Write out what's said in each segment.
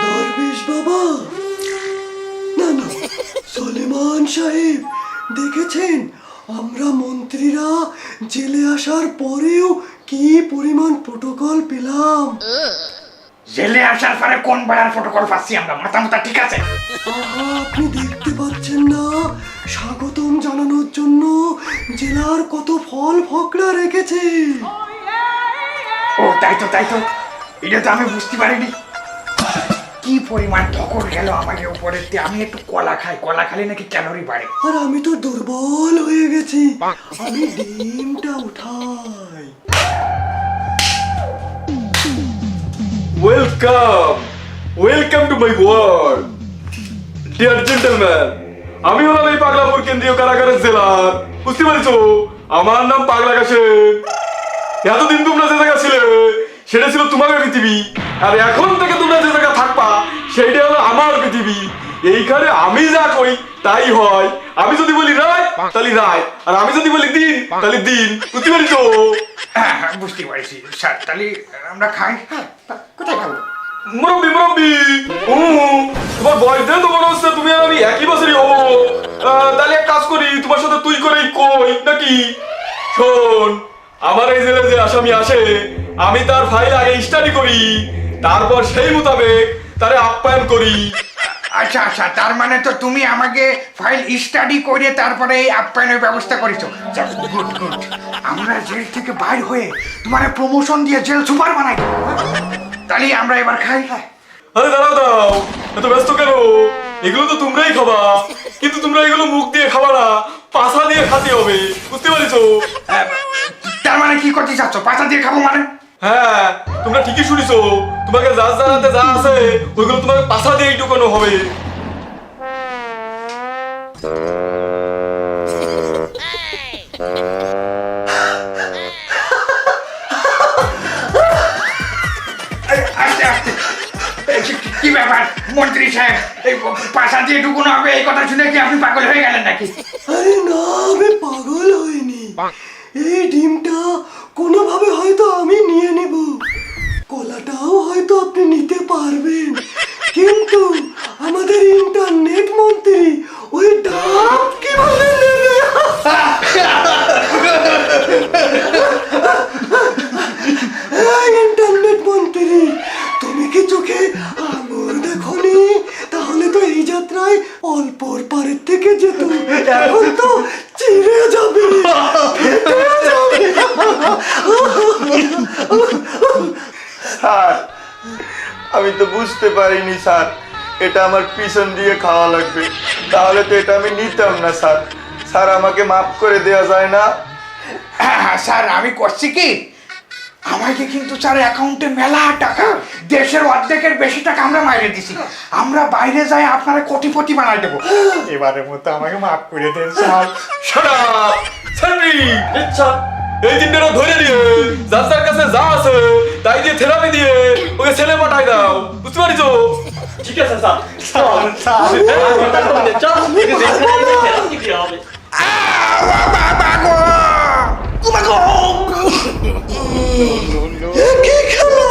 দরবেশ বাবা, না না, সলেমান সাহেব, দেখেছেন আমরা মন্ত্রীরা জেলে আসার পরেও কি পরিমাণ প্রটোকল পেলাম। জেলে আসার পরে কোন বেড়ার প্রটোকল পাচ্ছি আমরা? মাথা মাথা ঠিক আছে? আহা, আপনি দেখতে পাচ্ছেন না স্বাগতম জানানোর জন্য জেলার কত ফল ফকড়া রেখেছে। ও তাই তো, এটা তো আমি বুঝতে পারিনি। কি পরিমাণ ধকল গেল আমাকে উপরে। আমি একটু কলা খাই, কলা খালি নাকি ক্যালোরি বাড়ে। আর আমি তো দুর্বল হয়ে গেছি, আমি ডিমটা উঠাই। Welcome to my world dear gentleman. আমি হলাম এই পাগলাপুর কেন্দ্রীয় কারাগারের জেলার, বুঝতে পারছো? আমার নাম পাগলা কাশেম। এতদিন তোমরা যে জায়গা ছিলে সেটা ছিল তোমাদের পৃথিবী, আর এখন থেকে তোমরা যে জায়গা থাকবা সেইটা হলো আমার পৃথিবী। এইখানে আমি যা করি তাই হয়। আমি যদি বলি রায় তাহলে রায়, আর আমি যদি বলি দিন তাহলে দিন, বুঝতে পারছো? হ্যাঁ, বুঝতে পারছি স্যার। তাহলে আমরা খাই। কোথায় খাবো? মুরব্বি তোমার বয়স দেন তো মনে হচ্ছে তুমি আর আমি একই বছরই হবো। তাহলে এক কাজ করি, তোমার সাথে তুই করেই কই নাকি? শোন, আমার এই জেলে যে আসামি আসে আমি তার ফাইল আগে স্টাডি করি, তারপর সেই মোতাবেক তারে আপ্যায়ন করি। আচ্ছা, তার মানে তো তুমি আমাকে ফাইল স্টাডি করে তারপরে এই আপ্যায়নের ব্যবস্থা করেছো। গুড। আমরা জেল থেকে বাইর হয়ে তোমার প্রমোশন দিয়ে জেল সুপার বানাই দেবো। তাহলে আমরা এবার খাই। আরে দাঁড়াও, এত ব্যস্ত কেন? এগুলো তো তোমরাই খাবা, কিন্তু তোমরা এগুলো মুখ দিয়ে খাবা না, পাছা দিয়ে খাতে হবে, বুঝতে পারছো? তার মানে কি করতে চাচ্ছ? পাছা দিয়ে খাবো মানে? হ্যাঁ, তোমরা ঠিকই শুনিছো। তোমাকে যা জানাতে যা আছে ওইগুলো তোমাকে পাছা দিয়ে ঢুকানো হবে। আস্তে। কি ব্যাপার মন্ত্রী সাহেব? এই পাছা দিয়ে ঢুকানো হবে এই কথা শুনে কি আপনি পাগল হয়ে গেলেন নাকি? আরে না, আমি পাগল হইনি। এই ডিমটা কোনোভাবে হয়তো আমি নিয়ে নিব, কলাটাও হয়তো আপনি নিতে পারবেন, কিন্তু আমাদের ইন্টারনেট মন্ত্রী ওই ডাব কিভাবে নেবে? ইন্টারনেট মন্ত্রী, তুমি কি চোখে আঙুর দেখোনি? তাহলে তো এই যাত্রায় অল্পর পারের থেকে যেত, এখন তো চিড়ে যাবে, ফেটে যাবে। স্যার, আমি তো বুঝতে পারিনি স্যার, এটা আমার পিছন দিয়ে খাওয়া লাগবে, তাহলে তো এটা আমি নিতাম না স্যার। স্যার, আমাকে মাফ করে দেওয়া যায় না? হ্যাঁ স্যার, আমি করছি কি, আমাকে কিন্তু স্যার অ্যাকাউন্টে মেলা টাকা, দেশের অর্ধেকের বেশি টাকা আমরা মাইরে দিছি। আমরা বাইরে যাই আপনারা কোটিপতি বানাই দেবো। এবারের মতো আমাকে মাফ করে দেন স্যার। Shut up সানরি। আচ্ছা, এই তিনটা ধরে নিয়ে যার কাছে যা আছে তাই দিয়ে থেরাপি দিয়ে ওকে ছেলে পাঠাই দাও, বুঝতে পারছো? ঠিক আছে স্যার, চল কি খেলা?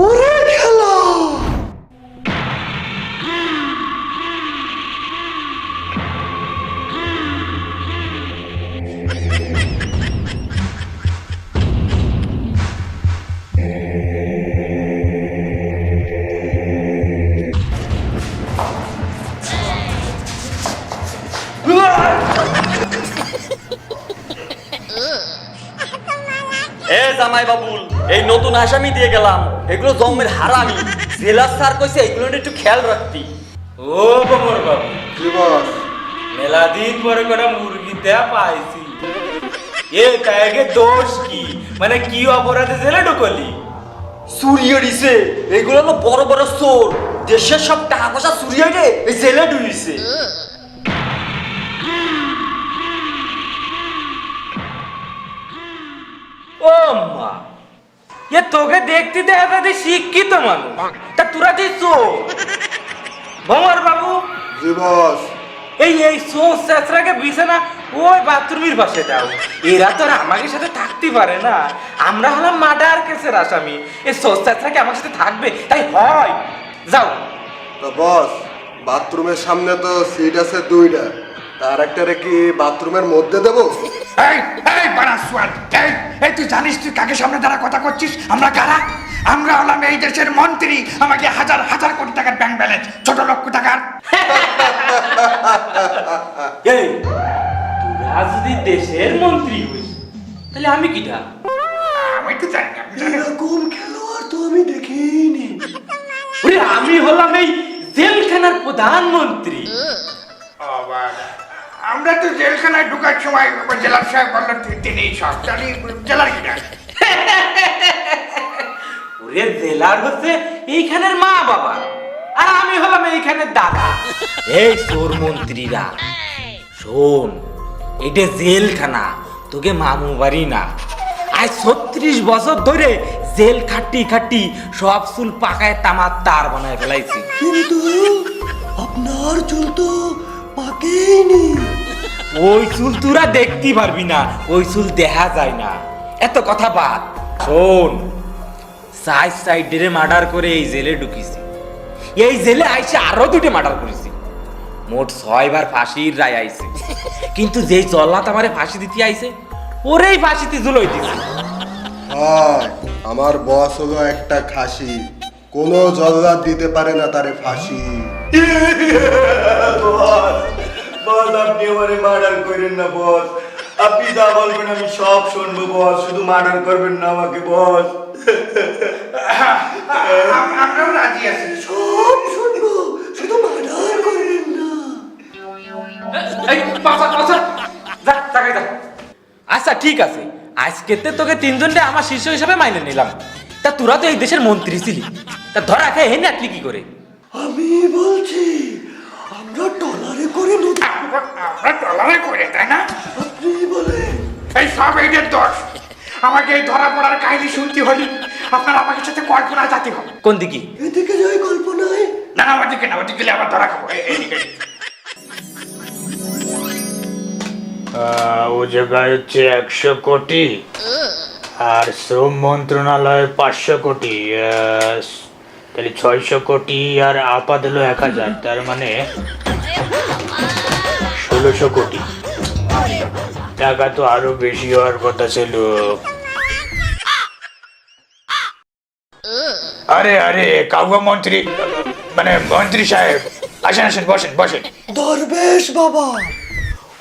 ওরে খেলা! এ জামাই বাবুল, এই নতুন আসামি দিয়ে গেলাম, এগুলো জন্মের হারামি। জেলার স্যার কইছে এগুলো একটু খেয়াল রাখতি। ও কোমর বাবু, কি বস? মেলা দিন পরে করে মুরগি দেয়া পাইছি। এ তাইগে দোষ কি? মানে কি অপরাধে জেলে ঢুকলি? চুরিয়ে দিছে, এগুলো হলো বড় বড় চোর, দেশের সব টাকা পয়সা চুরিয়ে রে এই জেলে ঢুকিছে। ও মা, এ তোকে দেখতে দেখা যায় শিক্ষিত মানুষ, তা তোরা যে চোর। ভমর বাবু, জি বস। এই সোস চেঁচড়াকে বিছানা ওই বাথরুমের পাশে দাও। এরা তো আর আমাদের সাথে থাকতে পারে না, আমরা হলাম মার্ডার কেসের আসামি। এই সোস চেঁচড়াকে আমার সাথে থাকবে, তাই হয়। যাও। তো বস, বাথরুমের সামনে তো সিট আছে 2টা, তার একটারে কি বাথরুমের মধ্যে দেবো? এই এই বারাসওয়াল, এই তুই জানিস তুই কাকে সামনে দ্বারা কথা করছিস? আমরা কারা? আমরা হলাম এই দেশের মন্ত্রী। আমাকে হাজার হাজার কোটি টাকার ব্যাংক ব্যালেন্স, ছোট লক্ষ টাকার। এই তোরা যদি দেশের মন্ত্রী হইস, তাহলে আমি কিটা? আমি তো জানি না, আমি জানি না। এরকম খেলোয়াড় তো আমি দেখিনি। ওরে আমি হলাম এই জেলখানার প্রধানমন্ত্রী। আবার আমরা তো জেলখানায় ঢুকার সময় জেলার সাহেব বললেন তিনি সব জানি, জেলার কিনা। ওরে জেলার হচ্ছে এইখানের মা বাবা, আর আমি হলাম এইখানের দাদা। এই চোর মন্ত্রীরা শোন, এটা জেলখানা, তোকে মামু বাড়ি না। আজ 36 বছর ধরে জেল খাটি খাটি সব চুল পাকায় তামার তার বানায় ফেলাইছি। কিন্তু আপনার চুল তো পাকেইনি। ওই চুল তোরা দেখতে পারবি না, ওই চুল দেখা যায় না। এত কথা বাদ, শোন, সাইডে মার্ডার করে এই জেলে ঢুকিছি। এই জেলে আইসে আরো 2টে মার্ডার করেছি। মোট 6 বার ফাঁসির রায় আইছে। কিন্তু যেই জল্লাদ আমারে ফাঁসি দিতে আইছে, ওরেই ফাঁসিতে ঝুলই দিছে। আমার বস হলো একটা খাসি, কোনো জল্লাদ দিতে পারে না তারে ফাঁসি। বস, বস আপনি আমারে মার্ডার করেন না বস। আপনি যা বলবেন আমি সব শুনবো বস, শুধু মার্ডার করবেন না আমাকে বস। আমরাও রাজি আছি। সব শুনবো, শুধু মার্ডার করবেন না। এই পাছা যা টাকা যা। আচ্ছা ঠিক আছে, আজকেতে তোকে 3জনকে আমার শিষ্য হিসাবে মাইনে নিলাম। তা তোরা তো এই দেশের মন্ত্রী ছিলি, তা ধরা খেয়ে হেন আটলি কি করে? আমি বলছি আমরা টলারে করে নদী। আমরা টলারে করে, তাই না? আপনি বলেন। এই সব এইদের দোষ। আমাকে এই ধরা পড়ার কাহিনী শুনতে হলে আপনার আমাকে সাথে কল্পনা জাতি হবে। কোন দিকে? এদিকে যাই কল্পনায়। না না, ওদিকে না, ওদিকে গেলে আবার ধরা খাবো। এইদিকে ও জায়গায় হচ্ছে 100 কোটি আর শ্রম মন্ত্রণালয় 500 কোটি, তাহলে 600 কোটি আর আপা দিল 1000, তার মানে 1600 কোটি টাকা। তো আরো বেশি হওয়ার কথা ছিল। আরে আরে কাউয়া মন্ত্রী, মানে মন্ত্রী সাহেব, আসেন আসেন, বসেন বসেন। দরবেশ বাবা,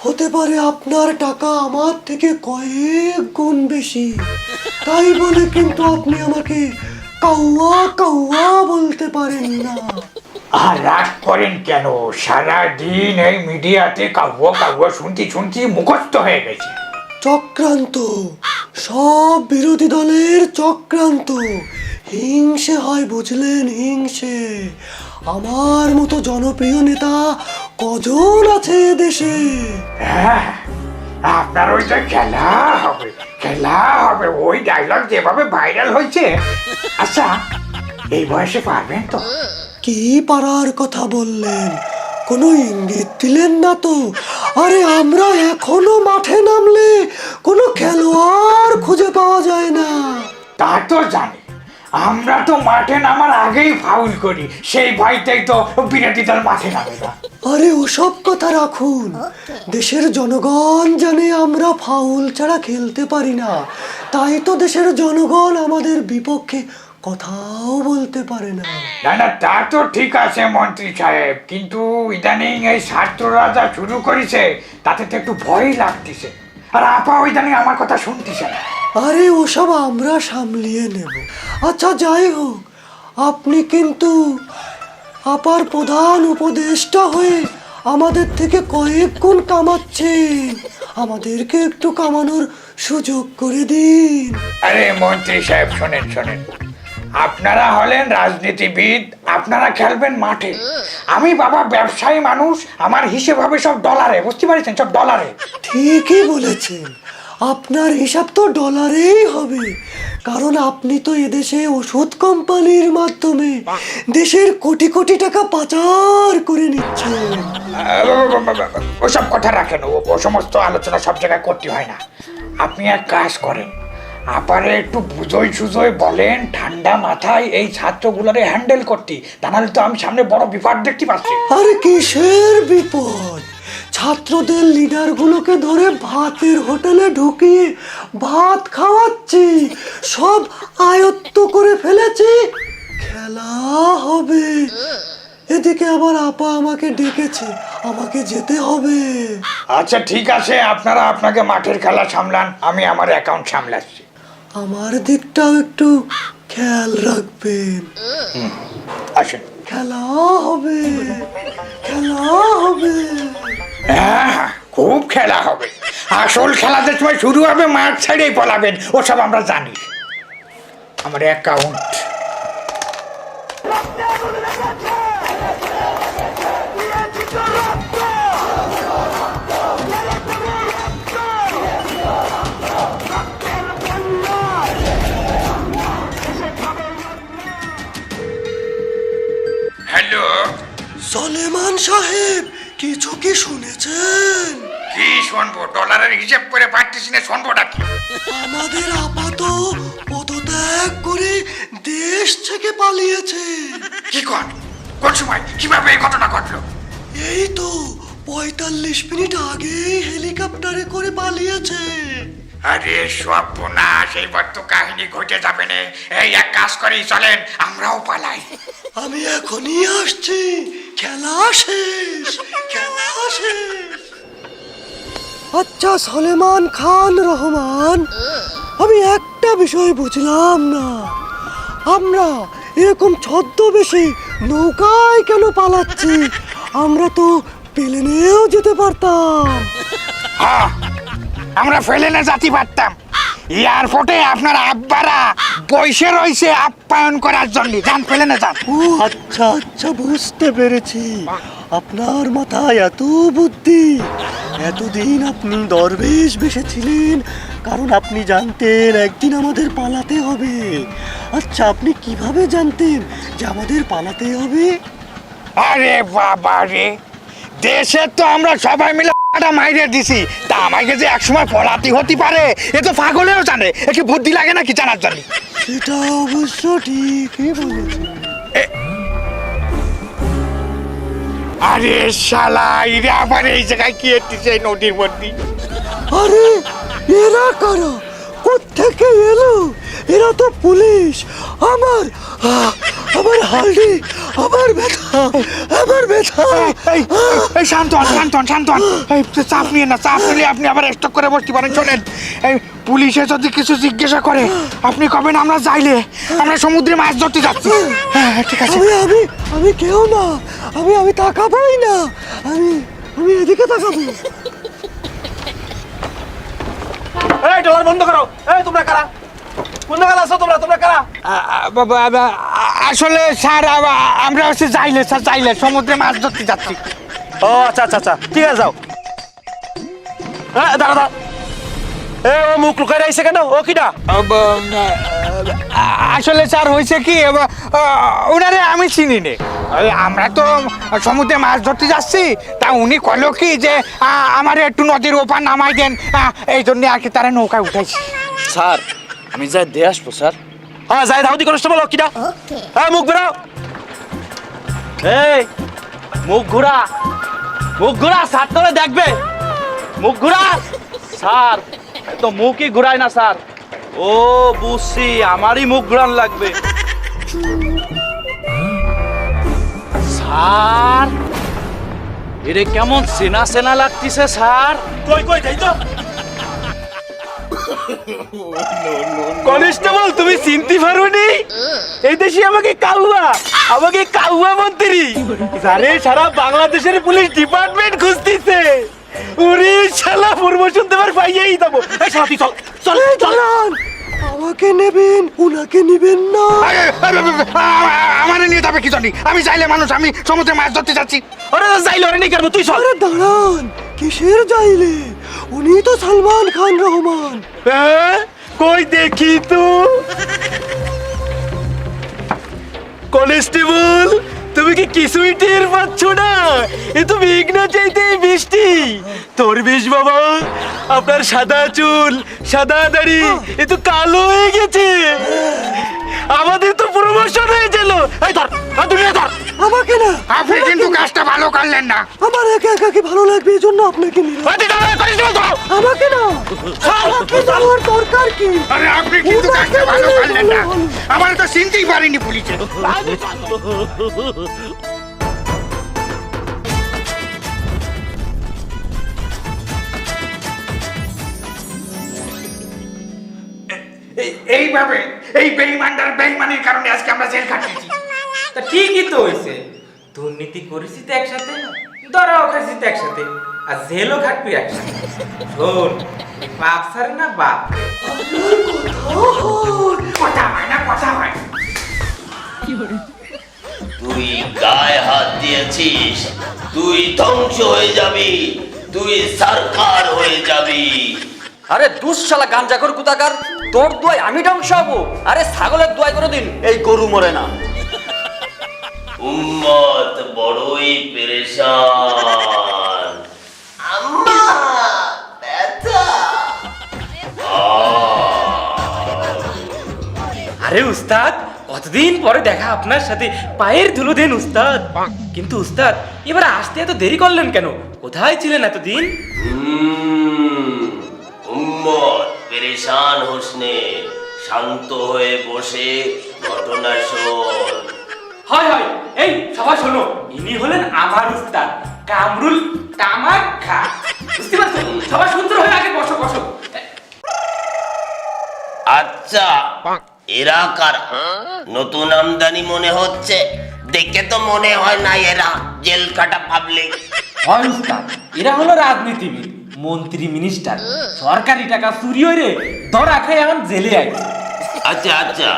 হতে পারে আপনার টাকা আমার থেকে কয়েক গুণ বেশি, তাই বলে কিন্তু আপনি আমাকে কাউয়া কাউয়া বলতে পারেন না। আর রাগ করেন কেন? সারাদিন এই মিডিয়াতে কাউয়া কাউয়া শুনতে শুনতে মুখস্থ হয়ে গেছে। চক্রান্ত, সব বিরোধী দলের চক্রান্ত। হিংসে হয় বুঝলেন, হিংসে। আমার মতো জনপ্রিয় নেতা কজন আছে দেশে? হ্যাঁ, আপনার ওইটা খেলা হবে, খেলা হবে। ওই ডায়লগ যেভাবে ভাইরাল হয়েছে। আচ্ছা, এই বয়সে পারবেন তো? কি পারার কথা বললেন? কোনো ইঙ্গিত দিলেন না তো? আরে আমরা এখনো মাঠে নামলে কোনো খেলোয়াড় খুঁজে পাওয়া যায় না। তা তো জানি, আমরা তো মাঠে নামার আগেই ফাউল করি, সেই ভয়টাই তো বিরোধী দল মাঠে নামে না। আরে ওসব কথা রাখুন, দেশের জনগণ জানে আমরা ফাউল ছাড়া খেলতে পারি না, তাই তো দেশের জনগণ আমাদের বিপক্ষে কথাও বলতে পারে না। না না, তা তো ঠিক আছে মন্ত্রী সাহেব, কিন্তু ইদানিং এই ছাত্ররা যা শুরু করেছে তাতে তো একটু ভয় লাগতেছে। আর আপা ইদানিং আমার কথা শুনতেছে না। আরে ওসব আমরা সামলিয়ে নেব। আচ্ছা যাই হোক, আপনি কিন্তু আপার প্রধান উপদেষ্টা হয়ে আমাদের থেকে কয়েক গুণ কামাচ্ছেন, আমাদেরকে একটু কামানোর সুযোগ করে দিন। আরে মন্ত্রী সাহেব শোনেন শোনেন, আপনারা হলেন রাজনীতিবিদ, আপনারা খেলবেন মাঠে। আমি বাবা ব্যবসায়ী মানুষ, আমার হিসেব হবে সব ডলারে, বুঝতে পারছেন? সব ডলারে। ঠিকই বলেছেন, আপনার হিসাব তো ডলারেই হবে, কারণ আপনি তো এদেশে ওষুধ কোম্পানির মাধ্যমে দেশের কোটি কোটি টাকা পাচার করে নিচ্ছেন। ওসব কথা রাখেন, ও সমস্ত আলোচনা সব জায়গায় করতে হয় না। আপনি এক কাজ করেন, আপারে একটু বুঝোই সুজোই বলেন ঠান্ডা মাথায় এই ছাত্রগুলোরে হ্যান্ডেল করতে, তা নাহলে তো আমি সামনে বড় বিপদ দেখতে পাচ্ছি। আরে কিসের বিপদ? ছাত্রদের লিডারগুলোকে ধরে ভাতের হোটেলে ঢুকিয়ে ভাত খাওয়াচ্ছি, সব আয়ত্ত করে ফেলেছি, খেলা হবে। এদিকে আবার আপা আমাকে ডেকেছে, আমাকে যেতে হবে। আচ্ছা ঠিক আছে, আপনারা আপনাকে মাঠের খেলা সামলান, আমি আমার অ্যাকাউন্ট সামলাচ্ছি। আমার দিকটাও একটু খেয়াল রাখবেন। আসেন। খেলা হবে, খেলা হবে। হ্যাঁ, খুব খেলা হবে। আসল খেলাদের সময় শুরু হবে, মাঠ ছেড়েই পলাবেন, ওসব আমরা জানি। আমার অ্যাকাউন্ট হ্যালো, সলেমান সাহেব, কিছু কি শুনেছেন? কি শুনবো? ডলারের হিসেব করে পারতেছি না, শুনবোটা কি? আমাদের আপাত পদত্যাগ করে দেশ থেকে পালিয়েছে। কি কর? কোন সময়? কিভাবে এই ঘটনা ঘটলো? এই তো 45 মিনিট আগেই হেলিকপ্টারে করে পালিয়েছে। আরে সর্বনাশ, এইবার তো কাহিনী ঘটে যাবে না। এই এক কাজ করি, চলেন আমরাও পালাই। আমি এখনই আসছি, খেলা শেষ, খেলা শেষ। আচ্ছা সলেমান খান রহমান, আমি একটা বিষয় বুঝলাম না, আমরা এরকম ছদ্মবেশে নৌকায় কেন পালাচ্ছি? আমরা তো প্লেনেও যেতে পারতাম। হ্যাঁ, আমরা ফেলে না যেতে পারতাম। এয়ারপোর্টে আপনার আব্বারা বসে রয়েছে আপ্যায়ন করার জন্য, যান ফেলে না যান। ও আচ্ছা আচ্ছা, বুঝতে পেরেছি। আপনার মাথায় এত বুদ্ধি। এতদিন আপনি দরবেশ বেশে ছিলেন কারণ আপনি জানতেন একদিন আমাদের পালাতে হবে। আচ্ছা, আপনি কিভাবে জানতেন যে আমাদের পালাতে হবে? আরে বাবা রে, দেশে তো আমরা সবাই মিলে মাইরে দিছি, তা আমাকে যে একসময় পলাতি হতে পারে এ তো পাগলেও জানে। একটু বুদ্ধি লাগে নাকি জানার জন্য? সেটা অবশ্য ঠিকই বলেছেন। আরে শালা, এরা আবার এই জায়গায় কি এসেছে এই নদীর মধ্যে? আরে এরা কারা? কোত্থেকে এলো? এরা তো পুলিশ। আমার হালদি, আমার ব্যথা, আমার ব্যথা। এই এই শান্ত হন, শান্ত হন, শান্ত হন। এই চাপ নিয়ে না, চাপ নিলে আপনি আবার স্টক করে বসতে পারেন। শোনেন, এই পুলিশে যদি কিছু জিজ্ঞাসা করে আপনি কবেন আমরা যাইলে আমরা সমুদ্রে মাছ ধরতে যাচ্ছি। হ্যাঁ ঠিক আছে। আমি কেউ না, আমি তাকাবোই না, আমি এদিকে তাকাবো। এই ডলার বন্ধ করো। এই তোমরা কারা? কোন জায়গায় আছো তোমরা? তোমরা কারা? আসলে স্যার আমরা হচ্ছে যাইলে, স্যার যাইলে সমুদ্রে মাছ ধরতে যাচ্ছি। ও আচ্ছা আচ্ছা আচ্ছা, ঠিক আছে যাও। দাঁড়া দাঁড়া, ও মুখ লুকাই রাখছে কেন? ও কিটা? আসলে স্যার হয়েছে কি, ওনারে আমি চিনি নে। আমরা তো সমুদ্রে মাছ ধরতে যাচ্ছি, তা উনি কইলো কি যে আমার একটু নদীর ওপার নামাই দেন, এই জন্য আর কি তারা নৌকায় উঠাইছি। স্যার আমি যাই দিয়ে আসবো স্যার। হ্যাঁ যাই, দাউদি কনস্টেবল কিটা? হ্যাঁ মুখ ঘুরাও। এই মুখ ঘুরা, মুখ ঘুরা, স্যার তোরে দেখবে। মুখ ঘুরা স্যার, তো মুখই ঘুরায় না স্যার। ও বুঝছি, আমারই মুখ ঘুরান লাগবে। স্যার এরে কেমন চেনা চেনা লাগতেছে স্যার। কই কই যাই তো। কনস্টেবল তুমি চিনতে পারোনি? এই দেশে আমাকে কাউয়া মন্ত্রী জানে সারা বাংলাদেশের পুলিশ ডিপার্টমেন্ট খুঁজতেছে। উরি শালা প্রমোশন দেবার পাইয়েই দেবো। এই শালা তুই চল চল চল। আমাকে নেবেন, উনাকে নিবেন না। আমার নিয়ে যাবে কি জানি? আমি চাইলে মানুষ, আমি সমুদ্রে মাছ ধরতে যাচ্ছি। আরে যাইলে ওরে নিয়ে করবো, তুই চল। আরে দাঁড়ান, কিসের যাইলে? উনি তো সালমান খান রহমান। হ্যাঁ? কই দেখি তো। কনস্টেবল, তুমি কি কিছুই টের পাচ্ছ না? এ তো মেঘনা চাইতে বৃষ্টি। দরবেশ বাবা, আপনার সাদা চুল, সাদা দাড়ি, এ তো কালো হয়ে গেছে। আমাদের তো প্রমোশন হয়ে গেল। এই ধর, দুনিয়া ধর। আমাকে না, আপনি কিন্তু কাজটা ভালো করলেন না। আমার একা একা কি ভালো লাগবে, এই জন্য আপনাকে নিলাম। আমাকে না, আমাকে যাওয়ার দরকার কি? আরে আপনি কিন্তু কাজটা ভালো করলেন না। আমার তো চিনতেই পারিনি পুলিশে। এইভাবে এই বেঈমানদার বেঈমানির কারণে আজকে আমরা জেল খাটিয়েছি। তা ঠিকই তো হয়েছে, দুর্নীতি করেছি তো একসাথে, ধরাও খাইছি তো একসাথে, আর জেলও খাটবি একসাথে। শোন, বাপ সারে না বাপ। কথা হয় না, কথা হয়। তুই গায়ে হাত দিয়েছিস, তুই ধ্বংস হয়ে যাবি, তুই সরকার হয়ে যাবি। আরে দুঃশালা গাঞ্জাখোর কুতাকার, তোর দোয়ায় আমি ধ্বংস হবো? আরে ছাগলের দোয়ায় কোনোদিন এই গরু মরে না। উম্মত বড়ই পেরেশান। আম্মা ব্যথা। আরে উস্তাদ, কতদিন পরে দেখা আপনার সাথে, পায়ের ধুলো দেন উস্তাদ। কিন্তু উস্তাদ, এবার আসতে এত দেরি করলেন কেন? কোথায় ছিলেন এতদিন? উম্মত পেরেশান হোসনে, শান্ত হয়ে বসে ঘটনা শোন। হয় হয়, এই সবাই শোনো, ইনি হলেন আমার উস্তাদ কামরুল তামাক খা। বুঝতে পারছো? সবাই সুন্দর হয়ে আগে বসো বসো। আচ্ছা, এরা কারা? নতুন আমদানি মনে হচ্ছে, দেখে তো মনে হয় না এরা জেল কাটা পাবলিক। হয় উস্তাদ, এরা হলো রাজনীতিবিদ, মন্ত্রী, মিনিস্টার, সরকারি টাকা চুরি হয়ে ধরা খায় এখন জেলে আইছে। আচ্ছা আচ্ছা,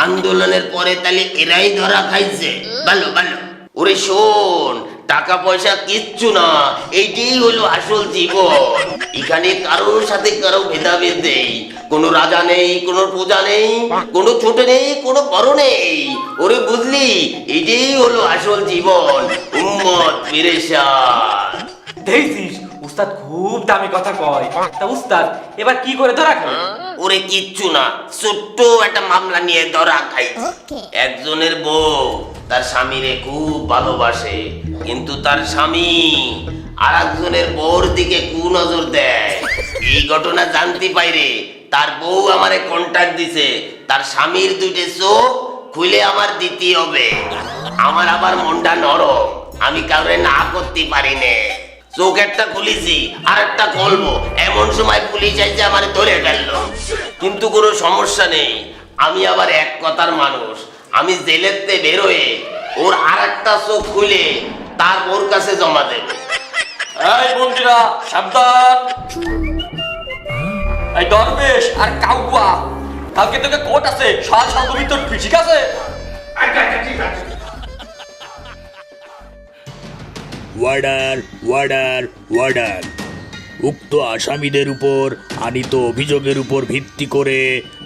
আন্দোলনের পরে তাহলে এরাই ধরা খাইছে। ভালো ভালো। ওরে শোন, টাকা পয়সা কিচ্ছু না, এইটাই হলো আসল জীবন। এখানে কারোর সাথে কারো ভেদাভেদ নেই, কোনো রাজা নেই, কোনো প্রজা নেই, কোনো ছোট নেই, কোনো বড় নেই। ওরে বুঝলি, এটাই হলো আসল জীবন। উম্মত পেরেশান। দেখছিস, উস্তাদ খুব দামি কথা কয়। তা উস্তাদ, এবার কি করে ধরা খাবে? ওরে কিচ্ছু না, ছোট্ট একটা মামলা নিয়ে ধরা খাইছে। একজনের বউ তার স্বামীরে খুব ভালোবাসে, কিন্তু তার স্বামী আর একজনের বউর দিকে কুনজর দেয়। এই ঘটনা জানতে পাইরে তার বউ আমারে কন্টাক্ট দিছে, তার স্বামীর দুইটা চোখ খুলে আমার দিতে হবে। আমার আবার মনটা নরম, আমি কাউরে না করতে পারি না। চোখ একটা খুলেছি আর একটা খুলবো, এমন সময় পুলিশ এসে আমার ধরে ফেললো। কিন্তু কোনো সমস্যা নেই, আমি আবার এক কথার মানুষ। আমি জেলেতে বেরোয় ওর আর একটা চোখ খুলে তার ওর কাছে জমা দেব। এই বন্ধুরা সাবধান, এই দরবেশ আর কাউয়া, কালকে তোকে কোর্ট আছে, সাল সাল তোর ঠিক আছে? আচ্ছা আচ্ছা, ঠিক আছে। ওয়ার্ডার ওয়ার্ডার ওয়ার্ডার, উক্ত আসামিদের উপর আনিত অভিযোগের উপর ভিত্তি করে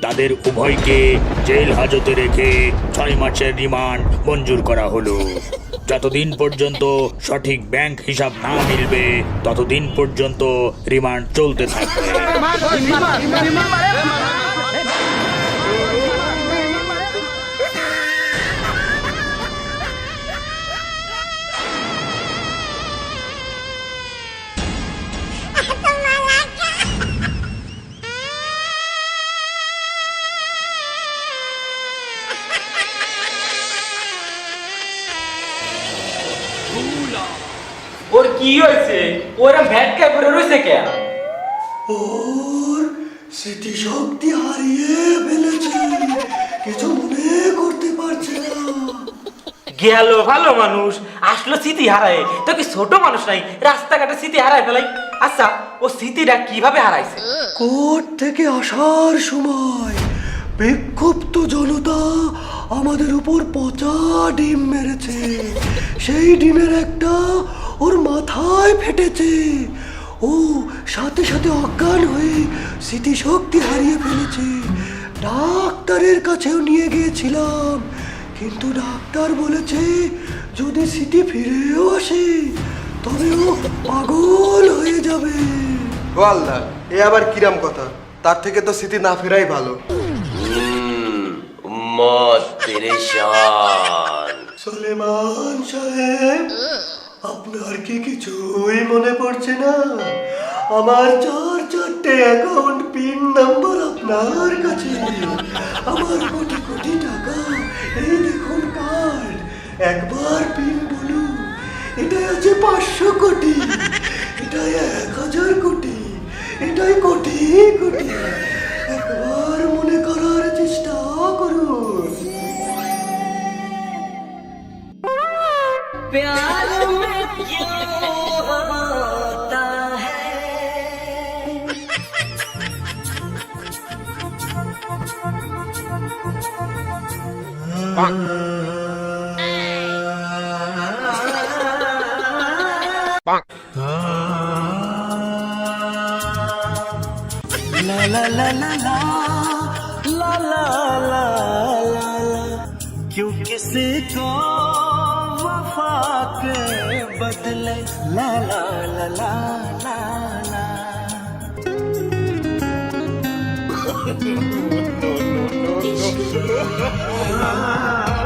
তাদের উভয়কে জেল হাজতে রেখে 6 মাসের রিমান্ড মঞ্জুর করা হলো। যতদিন পর্যন্ত সঠিক ব্যাংক হিসাব না মিলবে ততদিন পর্যন্ত রিমান্ড চলতে থাকবে। ওর কি হয়েছে? ওরা ভ্যাটকা করে রয়েছে কে? ওর স্মৃতিশক্তি হারিয়ে ফেলেছে, কিছু মনে করতে পারছে না। গেল ভালো মানুষ, আসলো স্মৃতি হারায়। তো কি ছোট মানুষ নাই, রাস্তাঘাটে স্মৃতি হারায় ফেলাই? আচ্ছা, ও স্মৃতিটা কিভাবে হারাইছে? কোর্ট থেকে আসার সময় বিক্ষুব্ধ জনতা আমাদের উপর পচা ডিম মেরেছে। সেই ডিমের একটা ওর মাথায় ফেটেছে। ও সাথে সাথে অজ্ঞান হয়ে স্মৃতিশক্তি হারিয়ে ফেলেছে। ডাক্তারের কাছেও নিয়ে গিয়েছিলাম, কিন্তু ডাক্তার বলেছে যদি স্মৃতি ফিরেও আসে তবে ও পাগল হয়ে যাবে। ও আল্লাহ, এ আবার কিরাম কথা? তার থেকে তো স্মৃতি না ফেরাই ভালো। উম্মত পেরেশান। সুলেমান সাহেব, আপনার কি কিছুই মনে পড়ছে না? আমার 4 অ্যাকাউন্ট পিন নাম্বার আপনার কাছে। আমার কোটি কোটি টাকা, এই দেখুন কার্ড। একবার পিন বলুন। এটাই আছে 500 কোটি, এটাই 1000 কোটি, এটাই কোটি কোটি। একবার মনে করার চেষ্টা করুন। प्यार में क्यों होता है ला ला ला ला ला ला ला ला ला, क्यों किसी को वफा के बदले ला ला ला ला ला ला। No, no, no, no, no.